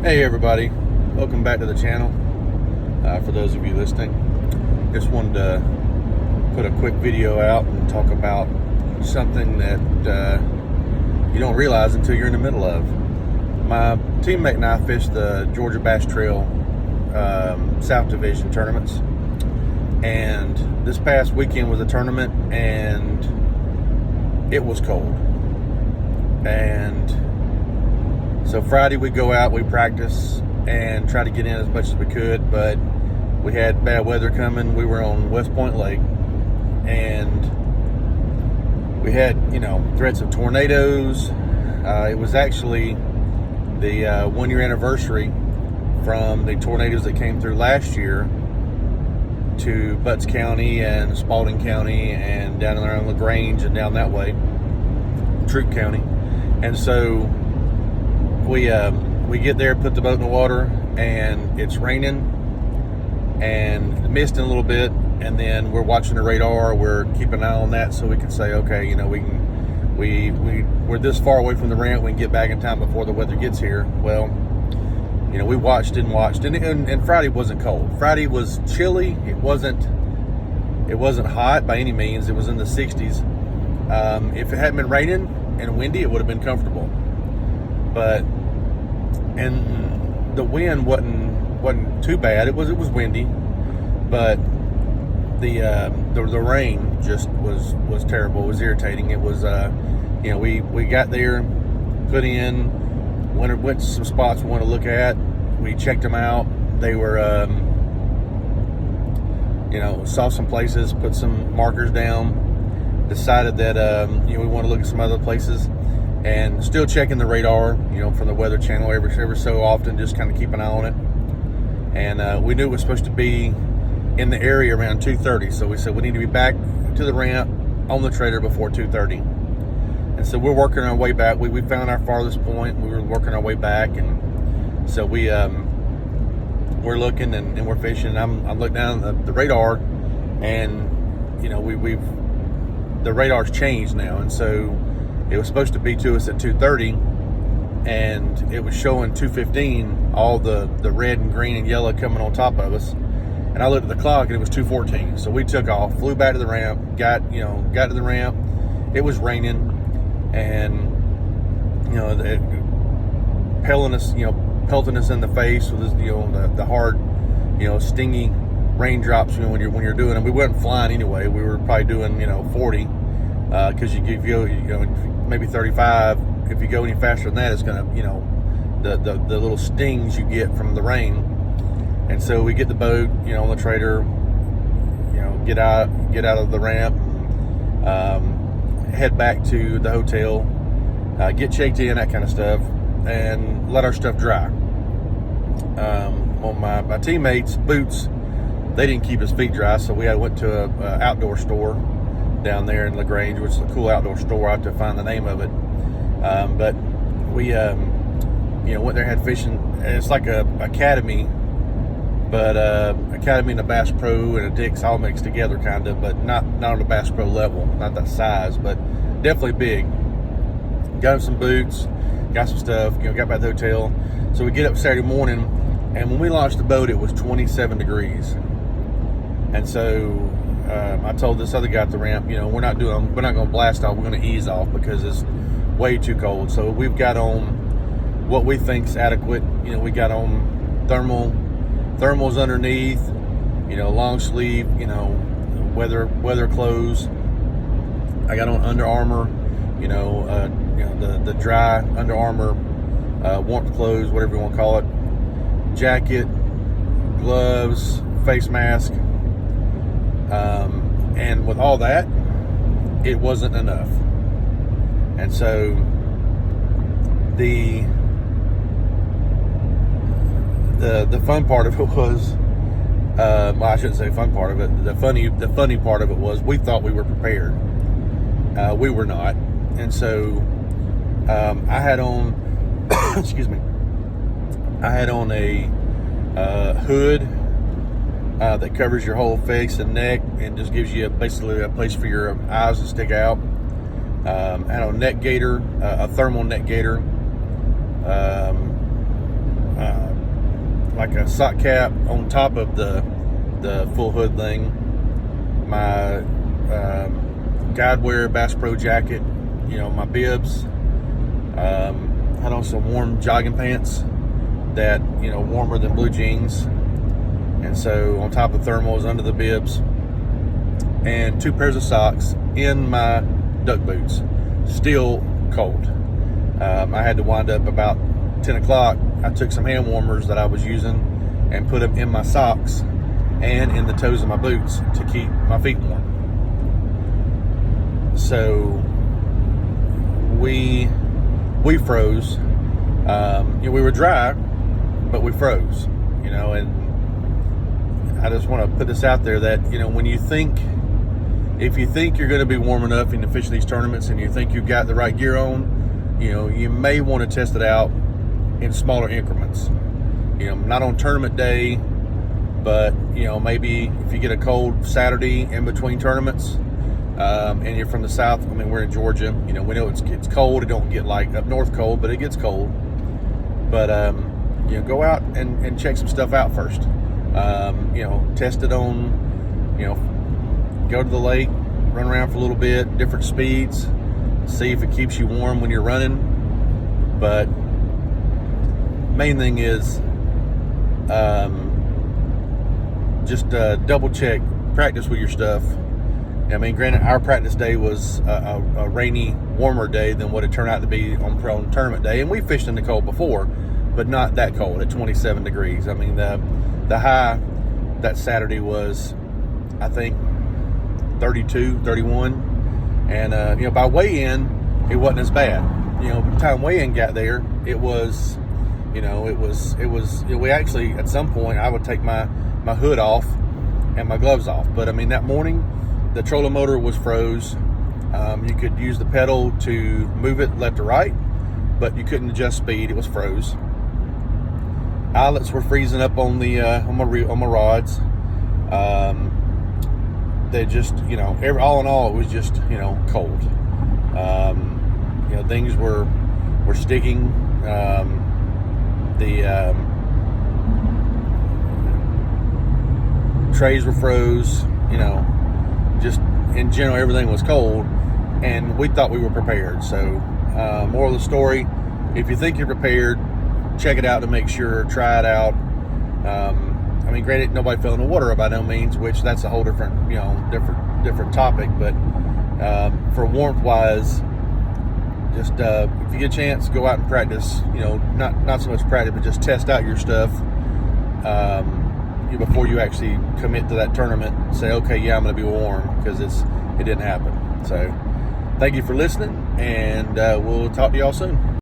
Hey everybody, welcome back to the channel. For those of you listening, just wanted to put a quick video out and talk about something that you don't realize until you're in the middle of. My teammate and I fished the Georgia Bass Trail South Division tournaments, and this past weekend was a tournament and it was cold. And so Friday we go out, we practice and try to get in as much as we could, but we had bad weather coming. We were on West Point Lake and we had, threats of tornadoes. It was actually the 1 year anniversary from the tornadoes that came through last year to Butts County and Spalding County and down around LaGrange and down that way, Troup County. And so we get there, put the boat in the water, and it's raining and misting a little bit, and then we're watching the radar. We're keeping an eye on that so we can say, okay, we're this far away from the ramp, we can get back in time before the weather gets here. Well, we watched and watched, and Friday wasn't cold. Friday was chilly. It wasn't hot by any means. It was in the 60s. If it hadn't been raining and windy, it would have been comfortable. And the wind wasn't too bad. It was windy, but the rain just was terrible. It was irritating. It was we got there, put in, went to some spots we want to look at. We checked them out. They were saw some places, put some markers down, decided that we want to look at some other places. And still checking the radar, from the Weather Channel every so often, just kind of keep an eye on it. And we knew it was supposed to be in the area around 2:30, so we said we need to be back to the ramp on the trailer before 2:30. And so we're working our way back. We found our farthest point. We were working our way back, and so we're looking and we're fishing. I'm looking down at the radar, and the radar's changed now, and so it was supposed to be to us at 2:30, and it was showing 2:15, all the red and green and yellow coming on top of us. And I looked at the clock and it was 2:14. So we took off, flew back to the ramp, got to the ramp. It was raining, and pelting us in the face with the hard, stingy raindrops. When you're doing them, we weren't flying anyway. We were probably doing 40, because you maybe 35. If you go any faster than that, it's gonna, the little stings you get from the rain. And so we get the boat, on the trailer, get out of the ramp, head back to the hotel, get checked in, that kind of stuff, and let our stuff dry. On my teammates' boots, they didn't keep his feet dry, so we went to a outdoor store down there in LaGrange, which is a cool outdoor store. I have to find the name of it. But we, went there, had fishing. It's like a academy, but academy and a Bass Pro and a Dick's all mixed together, kind of, but not on the Bass Pro level, not that size, but definitely big. Got him some boots, got some stuff. Got back to the hotel. So we get up Saturday morning, and when we launched the boat, it was 27 degrees, and so. I told this other guy at the ramp, we're not going to blast off. We're going to ease off because it's way too cold. So we've got on what we think's adequate. We got on thermals underneath, long sleeve, weather clothes. I got on Under Armour, the dry Under Armour warmth clothes, whatever you want to call it. Jacket, gloves, face mask. And with all that, it wasn't enough. And so the fun part of it was, I shouldn't say fun part of it. The funny part of it was we thought we were prepared. We were not. And so I had on, excuse me, I had on a hood that covers your whole face and neck and just gives you basically a place for your eyes to stick out. Had a neck gaiter, a thermal neck gaiter. like a sock cap on top of the full hood thing, my guide wear Bass Pro jacket, my bibs, had on some warm jogging pants that, warmer than blue jeans. And so on top of thermals under the bibs, and 2 pairs of socks in my duck boots, still cold. I had to wind up about 10 o'clock. I took some hand warmers that I was using and put them in my socks and in the toes of my boots to keep my feet warm. So we froze. We were dry, but we froze. And I just want to put this out there that if you think you're going to be warm enough in to fish these tournaments, and you think you've got the right gear on, you may want to test it out in smaller increments. Not on tournament day, but maybe if you get a cold Saturday in between tournaments, and you're from the south. I mean, we're in Georgia. We know it's cold. It don't get like up north cold, but it gets cold. But go out and check some stuff out first. Test it on. Go to the lake, run around for a little bit, different speeds, see if it keeps you warm when you're running. But main thing is just double check, practice with your stuff. I mean, granted, our practice day was a rainy, warmer day than what it turned out to be on tournament day, and we fished in the cold before, but not that cold at 27 degrees. I mean, the high that Saturday was, I think, 32, 31, and by weigh-in, it wasn't as bad. By the time weigh-in got there, it was, we actually, at some point, I would take my hood off and my gloves off. But I mean, that morning, the trolling motor was froze. You could use the pedal to move it left or right, but you couldn't adjust speed. It was froze. Eyelets were freezing up on the on my rods. They just, all in all, it was just, cold. Things were sticking. The trays were froze. Just in general, everything was cold, and we thought we were prepared. So, moral of the story: if you think you're prepared, check it out to make sure. Try it out. I mean, granted, nobody fell in the water by no means, which that's a whole different, different topic. But for warmth wise, just if you get a chance, go out and practice. Not so much practice, but just test out your stuff before you actually commit to that tournament. Say, okay, yeah, I'm going to be warm, because it didn't happen. So, thank you for listening, and we'll talk to y'all soon.